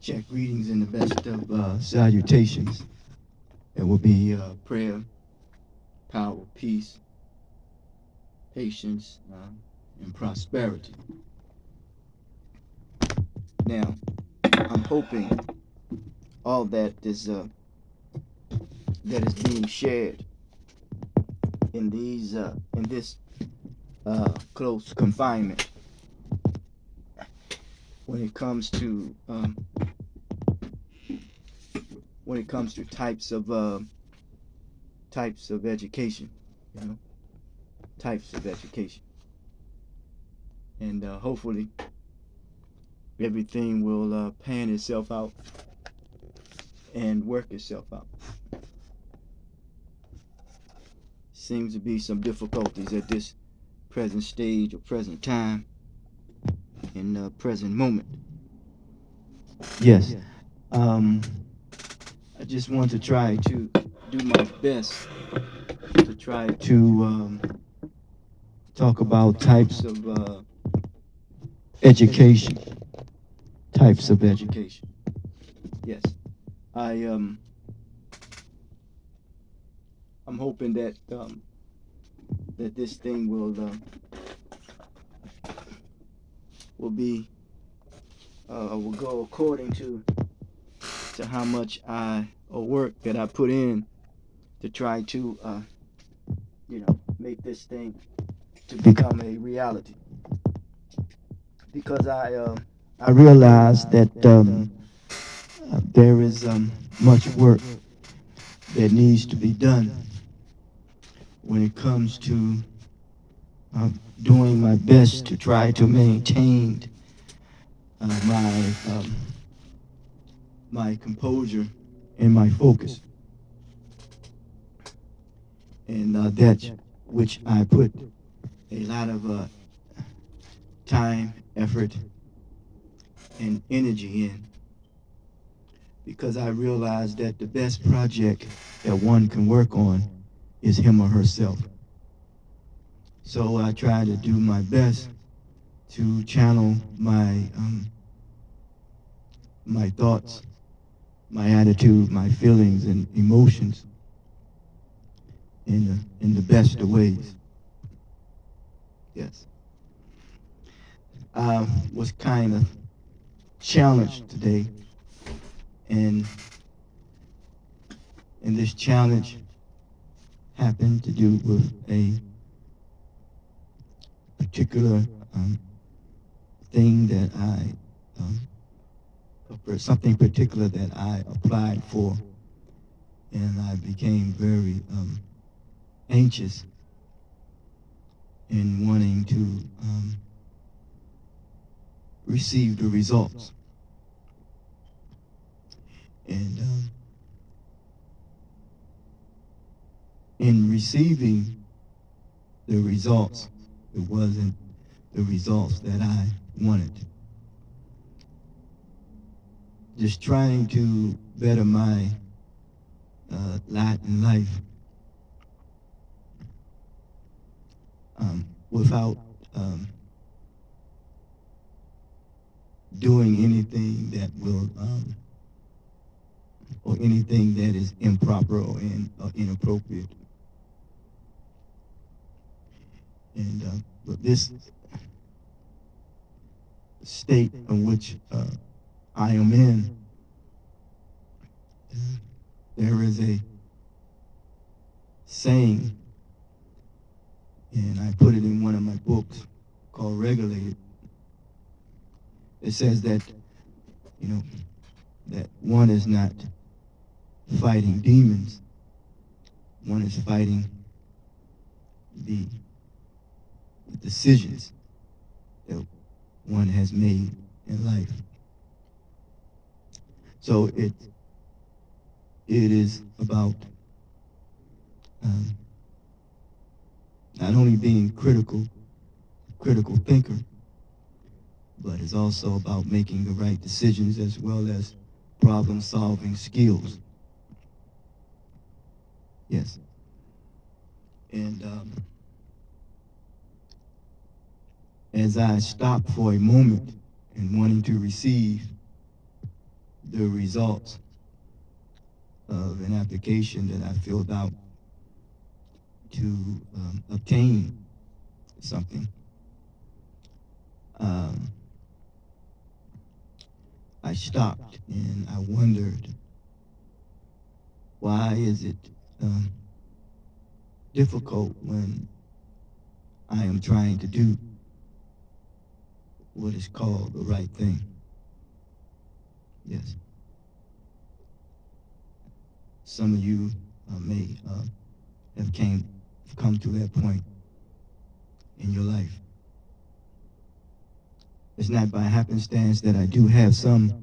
Check greetings in the best of salutations. It will be prayer, power, peace, patience, and prosperity. Now, I'm hoping all that is being shared in this close confinement when it comes to types of education, you know, types of education, and hopefully everything will pan itself out and work itself out. Seems to be some difficulties at this present stage or present time in the present moment. Yes. Um, I just want to try to do my best to try to talk about types of education. Types of education. Yes. I I'm hoping that this thing will go according to how much work that I put in to try to make this thing to become a reality. Because I realize that there is much work that needs to be done when it comes to uh, doing my best to try to maintain my my composure and my focus, and that's which I put a lot of time, effort, and energy in, because I realize that the best project that one can work on is him or herself. So I try to do my best to channel my thoughts, my attitude, my feelings, and emotions in the best of ways. Yes. I was kind of challenged today, and this challenge happened to do with a particular um, thing that um, something particular that I applied for, and I became very anxious in wanting to receive the results. And in receiving the results, it wasn't the results that I wanted. Just trying to better my lot in life without doing anything that will or anything that is improper or inappropriate. And but this state in which I am in, there is a saying, and I put it in one of my books called Regulated. It says that, that one is not fighting demons, one is fighting the decisions that one has made in life. So it is about not only being critical thinker, but it's also about making the right decisions as well as problem solving skills. Yes. And as I stop for a moment and wanting to receive the results of an application that I filled out to obtain something, um, I stopped and I wondered, why is it difficult when I am trying to do what is called the right thing? Yes. Some of you may have come to that point in your life. It's not by happenstance that I do have some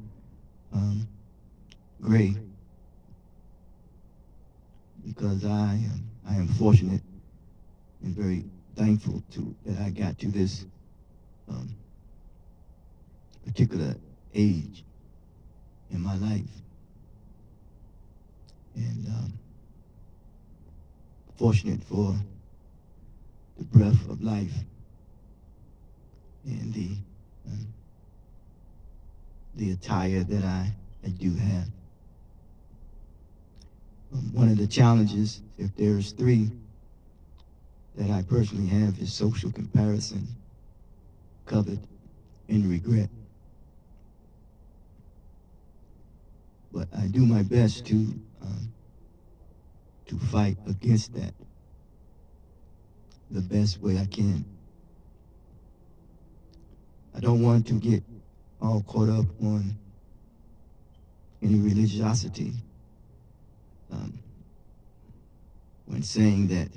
gray, because I am fortunate and very thankful that I got to this particular age in my life, and fortunate for the breath of life and the attire that I do have. One of the challenges, if there's three that I personally have, is social comparison, covet, and regret. But I do my best to fight against that the best way I can. I don't want to get all caught up on any religiosity when saying that,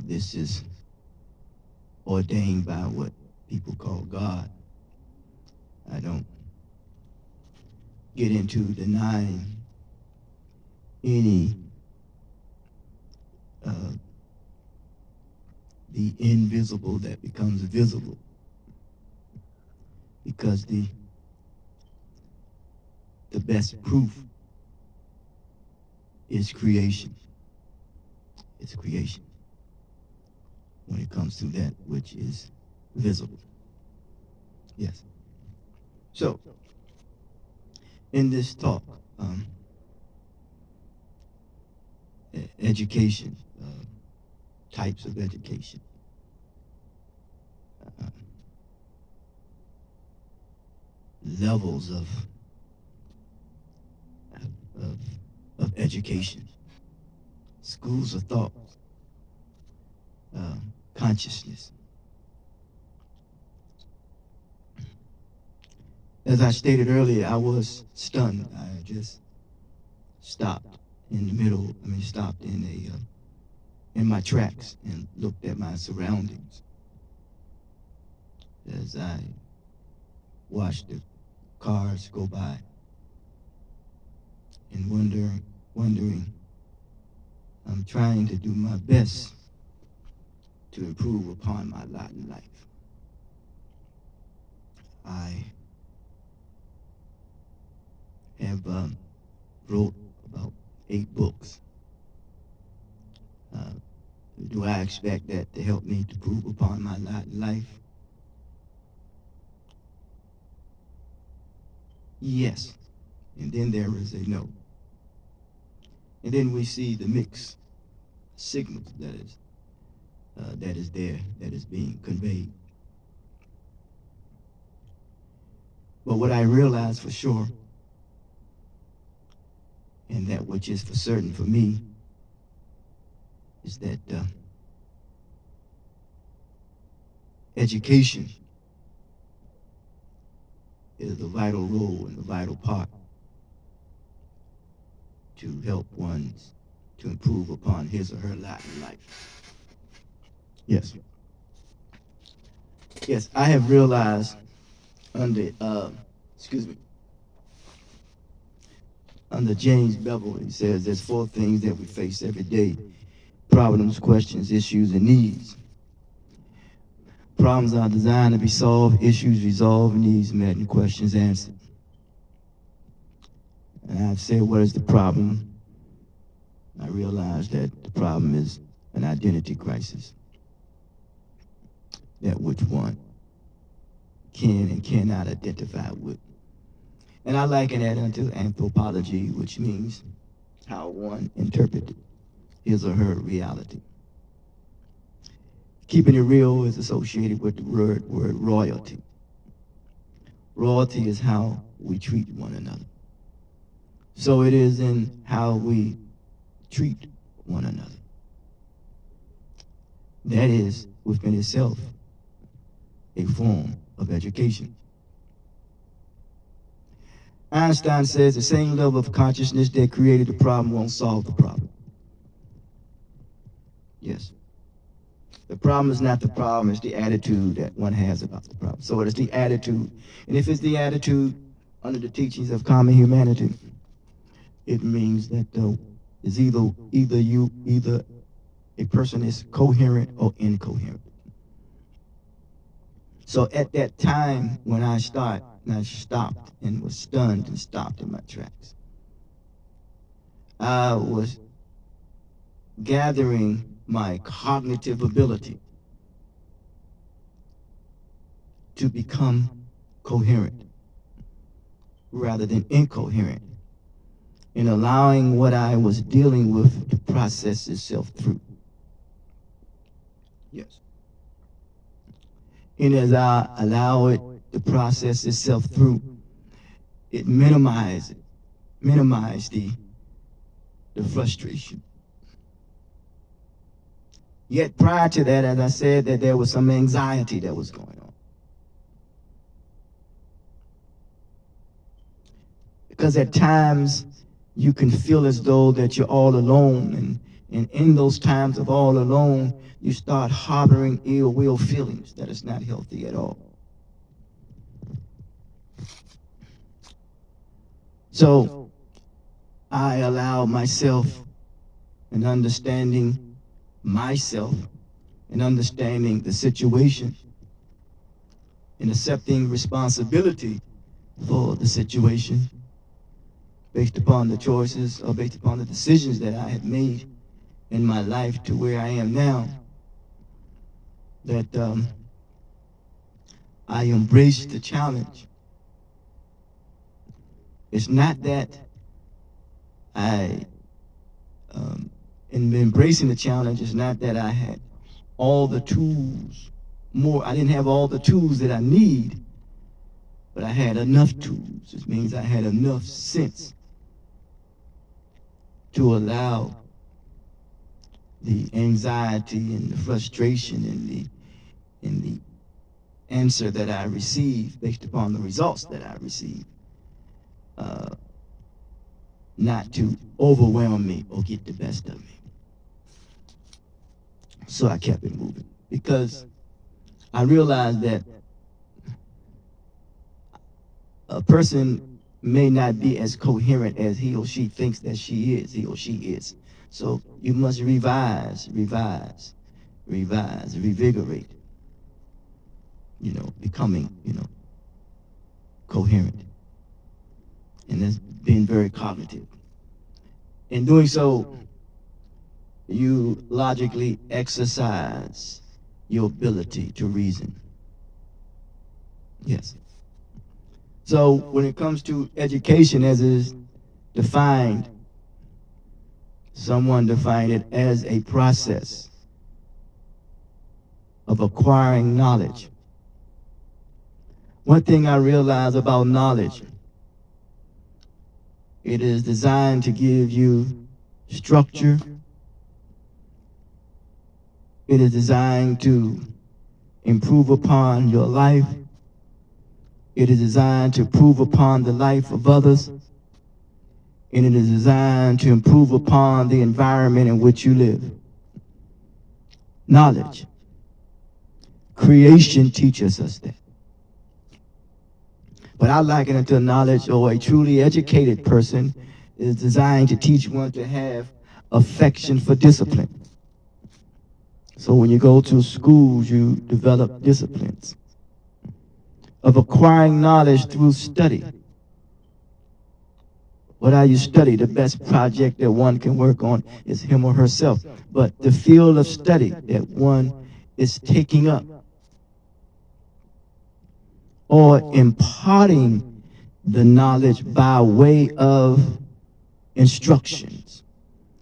this is ordained by what people call God. I don't get into denying any the invisible that becomes visible, because the best proof is creation. It's creation when it comes to that which is visible. Yes. So, in this talk, education, types of education, levels of education, schools of thought, consciousness. As I stated earlier, I was stunned. I just stopped in the middle. Stopped in my tracks and looked at my surroundings as I watched the cars go by, and wondering, I'm trying to do my best to improve upon my lot in life. I have wrote about 8 books. Do I expect that to help me to improve upon my lot in life? Yes. And then there is a no. And then we see the mixed signals that is there, that is being conveyed. But what I realized for sure, and that which is for certain for me, is that education is a vital role and a vital part to help one to improve upon his or her lot in life. Yes. Yes, I have realized under James Bevel, he says there's 4 things that we face every day: problems, questions, issues, and needs. Problems are designed to be solved, issues resolved, needs met, and questions answered. And I've said, what is the problem? I realized that the problem is an identity crisis, that which one can and cannot identify with. And I liken that unto anthropology, which means how one interprets his or her reality. Keeping it real is associated with the word royalty. Royalty is how we treat one another. So it is in how we treat one another. That is, within itself, a form of education. Einstein says the same level of consciousness that created the problem won't solve the problem. Yes. The problem is not the problem, it's the attitude that one has about the problem. So it is the attitude. And if it's the attitude under the teachings of common humanity, it means that it's either a person is coherent or incoherent. So at that time when I stopped and was stunned and stopped in my tracks, I was gathering my cognitive ability to become coherent rather than incoherent, in allowing what I was dealing with to process itself through. Yes. And as I allow it to process itself through, it minimized the frustration. Yet prior to that, as I said, that there was some anxiety that was going on. Because at times you can feel as though that you're all alone, and in those times of all alone, you start harboring ill will feelings that is not healthy at all. So I allow myself in understanding myself and understanding the situation and accepting responsibility for the situation based upon the choices or based upon the decisions that I have made in my life to where I am now, that I embrace the challenge. It's not that in embracing the challenge, it's not that I had all the tools, I didn't have all the tools that I need, but I had enough tools. It means I had enough sense to allow the anxiety and the frustration and the answer that I received based upon the results that I received, not to overwhelm me or get the best of me. So I kept it moving because I realized that a person may not be as coherent as he or she thinks that he or she is. So you must revise, revigorate, becoming, coherent. And that's being very cognitive. In doing so, you logically exercise your ability to reason. Yes. So when it comes to education as it is defined, someone defined it as a process of acquiring knowledge. One thing I realize about knowledge, it is designed to give you structure. It is designed to improve upon your life. It is designed to improve upon the life of others. And it is designed to improve upon the environment in which you live. Knowledge. Creation teaches us that. But I liken it to knowledge, or a truly educated person is designed to teach one to have affection for discipline. So when you go to schools, you develop disciplines of acquiring knowledge through study. What do you study? The best project that one can work on is him or herself. But the field of study that one is taking up or imparting the knowledge by way of instructions.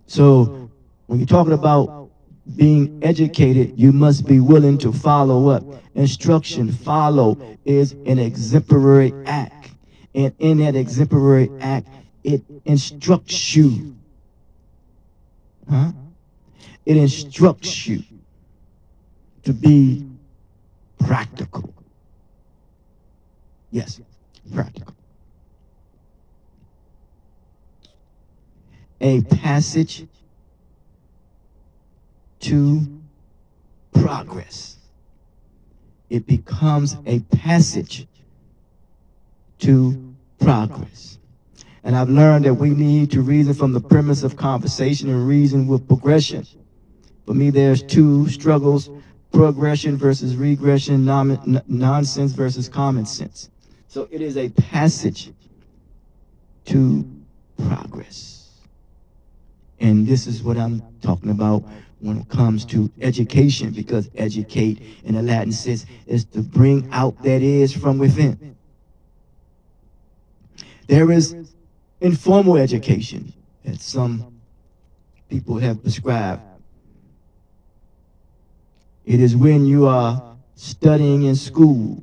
So when you're talking about being educated, you must be willing to follow what? Instruction. Follow is an exemplary act. And in that exemplary act, it instructs you. Huh? It instructs you to be practical. Yes, practical. A passage to progress. It becomes a passage to progress. And I've learned that we need to reason from the premise of conversation and reason with progression. For me, there's two struggles: progression versus regression, nonsense versus common sense. So it is a passage to progress. And this is what I'm talking about when it comes to education, because educate in the Latin sense is to bring out that is from within. There is informal education that some people have prescribed. It is when you are studying in school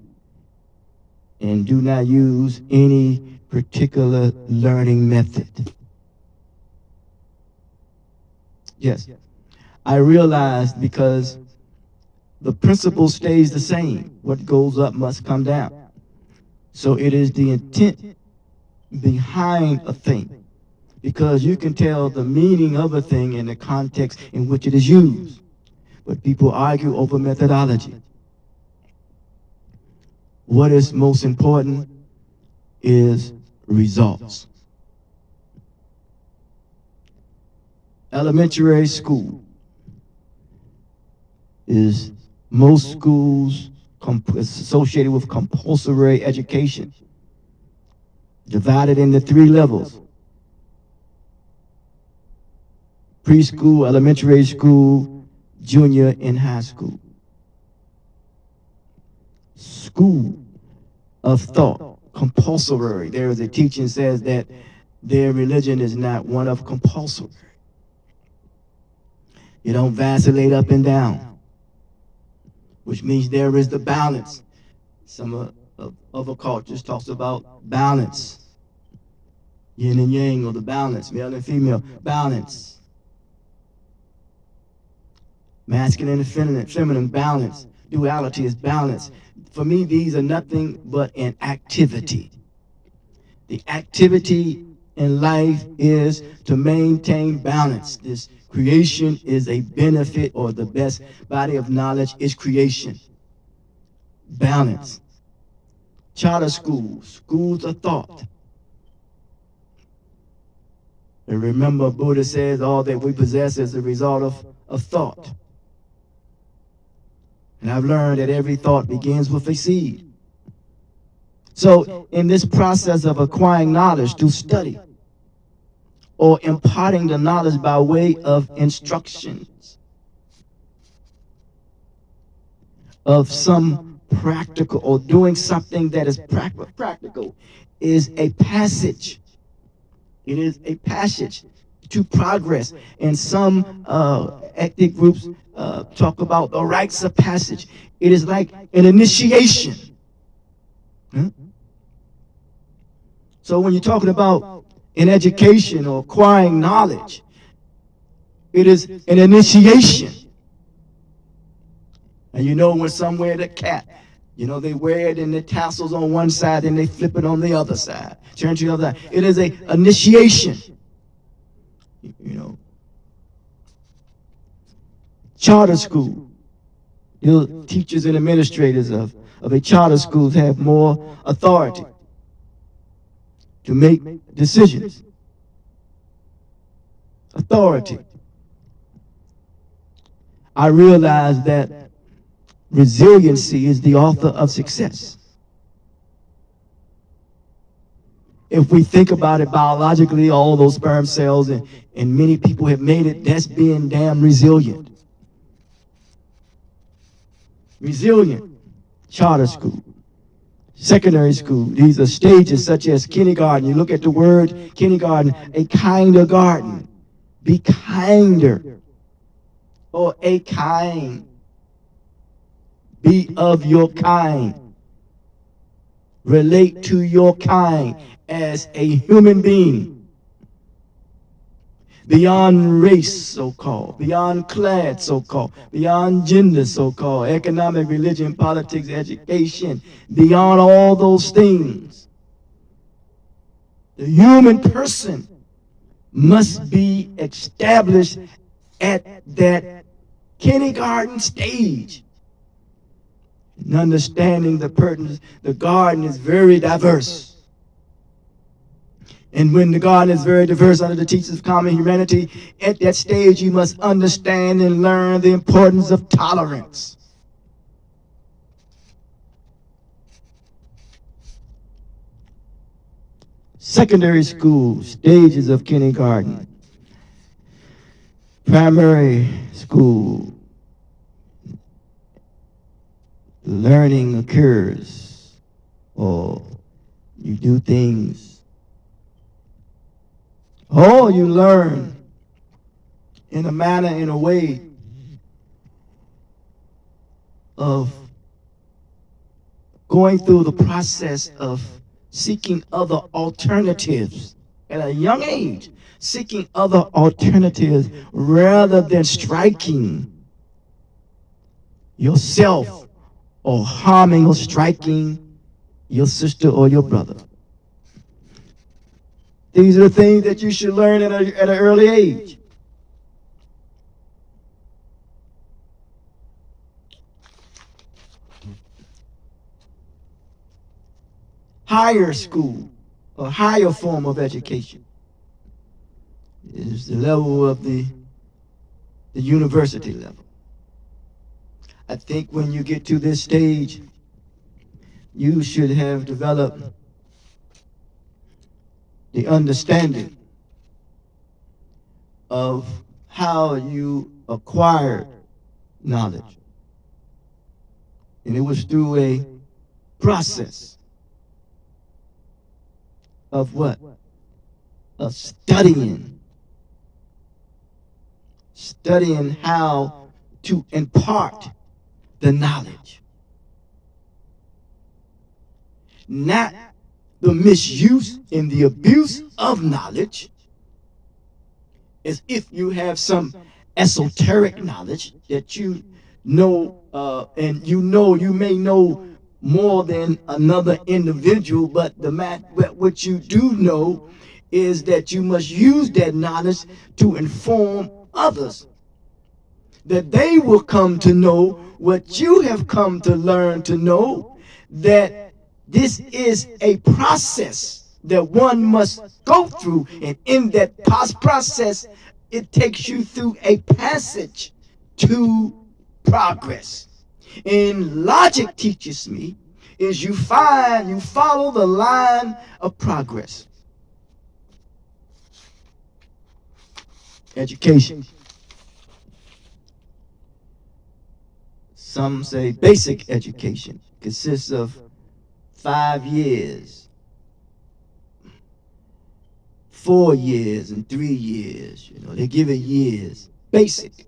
and do not use any particular learning method. Yes, I realized because the principle stays the same. What goes up must come down. So it is the intent behind a thing, because you can tell the meaning of a thing in the context in which it is used. But people argue over methodology. What is most important is results. Elementary school is most schools associated with compulsory education, divided into 3 levels: preschool, elementary school, junior, and high school. School of thought, compulsory. There is a teaching says that their religion is not one of compulsory. You don't vacillate up and down, which means there is the balance. Some of other cultures talks about balance, yin and yang, or the balance, male and female, balance, masculine and feminine, balance. Duality is balance. For me, these are nothing but an activity. The activity in life is to maintain balance. This creation is a benefit, or the best body of knowledge is creation. Balance. Charter schools, schools of thought. And remember, Buddha says all that we possess is a result of thought. And I've learned that every thought begins with a seed. So in this process of acquiring knowledge through study, or imparting the knowledge by way of instructions, of some practical, or doing something that is practical, is a passage. It is a passage to progress. And some ethnic groups talk about the rites of passage. It is like an initiation. Huh? So when you're talking about in education or acquiring knowledge, it is an initiation. And you know, when some wear the cap, you know, they wear it in the tassels on one side and they flip it on the other side. Turn to the other side. It is an initiation. You know, charter school. The teachers and administrators of a charter schools have more authority to make decisions. Authority. I realize that resiliency is the author of success. If we think about it biologically, all those sperm cells, and many people have made it, that's being damn resilient. Resilient. Charter school. Secondary school, these are stages such as kindergarten. You look at the word kindergarten, a kinder garden. Be kinder, or a kind. Be of your kind. Relate to your kind as a human being. Beyond race, so-called, beyond class, so-called, beyond gender, so-called, economic, religion, politics, education, beyond all those things. The human person must be established at that kindergarten stage. And understanding the garden is very diverse. And when the garden is very diverse under the teachings of common humanity, at that stage you must understand and learn the importance of tolerance. Secondary school, stages of kindergarten. Primary school, learning occurs, or you do things, or you learn in a manner, in a way of going through the process of seeking other alternatives at a young age, seeking other alternatives rather than striking yourself or harming or striking your sister or your brother. These are the things that you should learn at an early age. Higher school, a higher form of education, is the level of the university level. I think when you get to this stage, you should have developed the understanding of how you acquired knowledge. And it was through a process of what? Of studying. Studying how to impart the knowledge. Not the misuse and the abuse of knowledge, as if you have some esoteric knowledge that you know, and you may know more than another individual, but what you do know is that you must use that knowledge to inform others, that they will come to know what you have come to learn to know, that this is a process that one must go through, and in that process, it takes you through a passage to progress. And logic teaches me is you follow the line of progress. Education. Some say basic education consists of 5 years, 4 years, and 3 years. They give it years. Basic.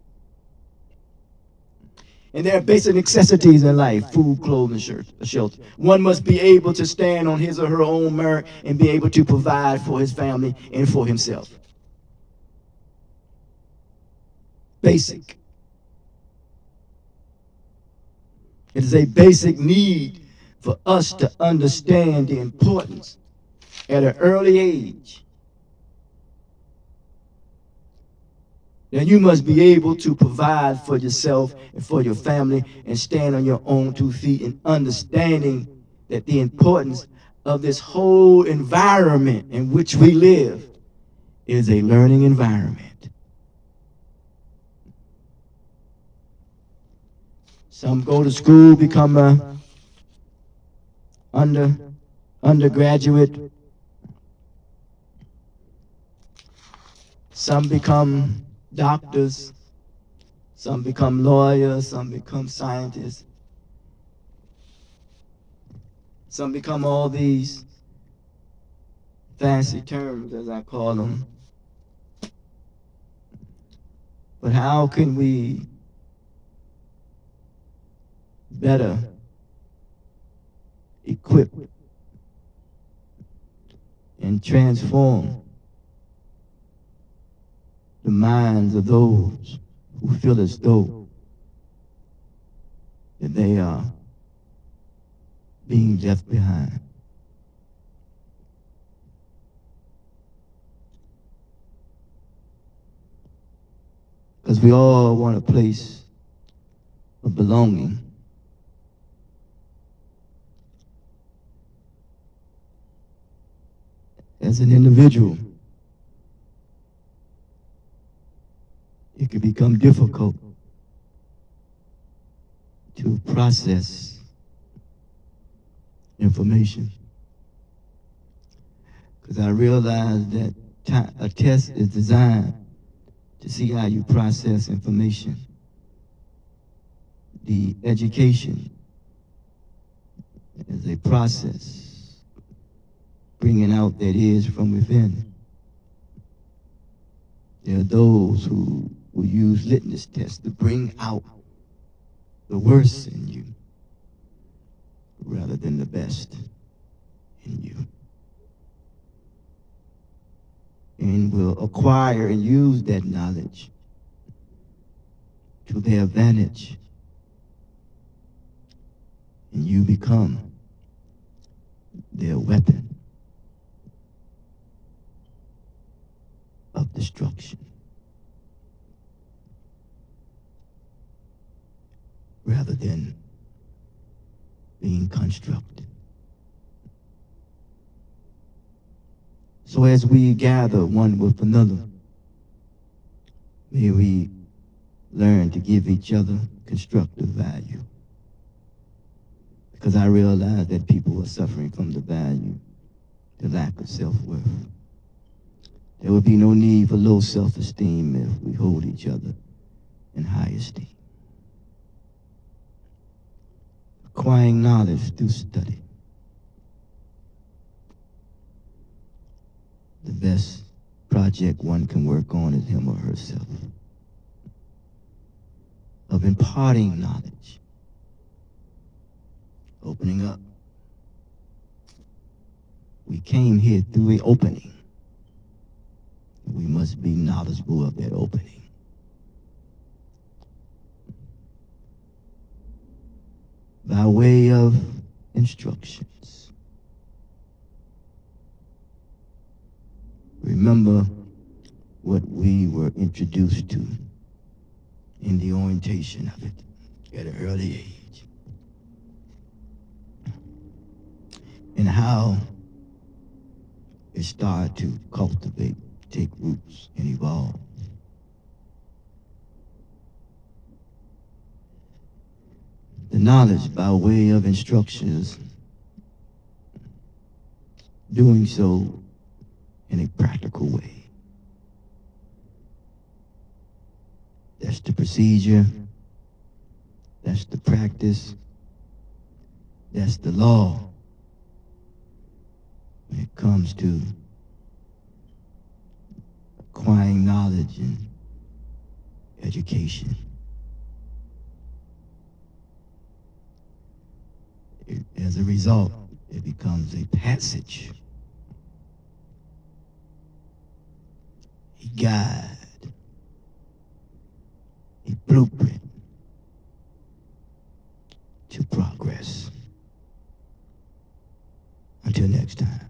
And there are basic necessities in life: food, clothing, shelter. One must be able to stand on his or her own merit and be able to provide for his family and for himself. Basic. It is a basic need for us to understand the importance at an early age. Now you must be able to provide for yourself and for your family and stand on your own 2 feet, and understanding that the importance of this whole environment in which we live is a learning environment. Some go to school, become a undergraduate. Some become doctors. Some become lawyers. Some become scientists. Some become all these fancy terms, as I call them. But how can we better equip and transform the minds of those who feel as though that they are being left behind? Because we all want a place of belonging. As an individual, it can become difficult to process information. Because I realize that a test is designed to see how you process information. The education is a process, bringing out that is from within. There are those who will use litmus tests to bring out the worst in you rather than the best in you. And will acquire and use that knowledge to their advantage. And you become their weapon of destruction rather than being constructed. So as we gather one with another, may we learn to give each other constructive value. Because I realize that people are suffering from the value, the lack of self-worth. There would be no need for low self-esteem if we hold each other in high esteem. Acquiring knowledge through study. The best project one can work on is him or herself. Of imparting knowledge. Opening up. We came here through an opening. We must be knowledgeable of that opening. By way of instructions. Remember what we were introduced to in the orientation of it at an early age. And how it started to cultivate, take roots, and evolve. The knowledge by way of instructions, doing so in a practical way. That's the procedure, that's the practice, that's the law when it comes to acquiring knowledge and education. As a result, it becomes a passage, a guide, a blueprint to progress. Until next time.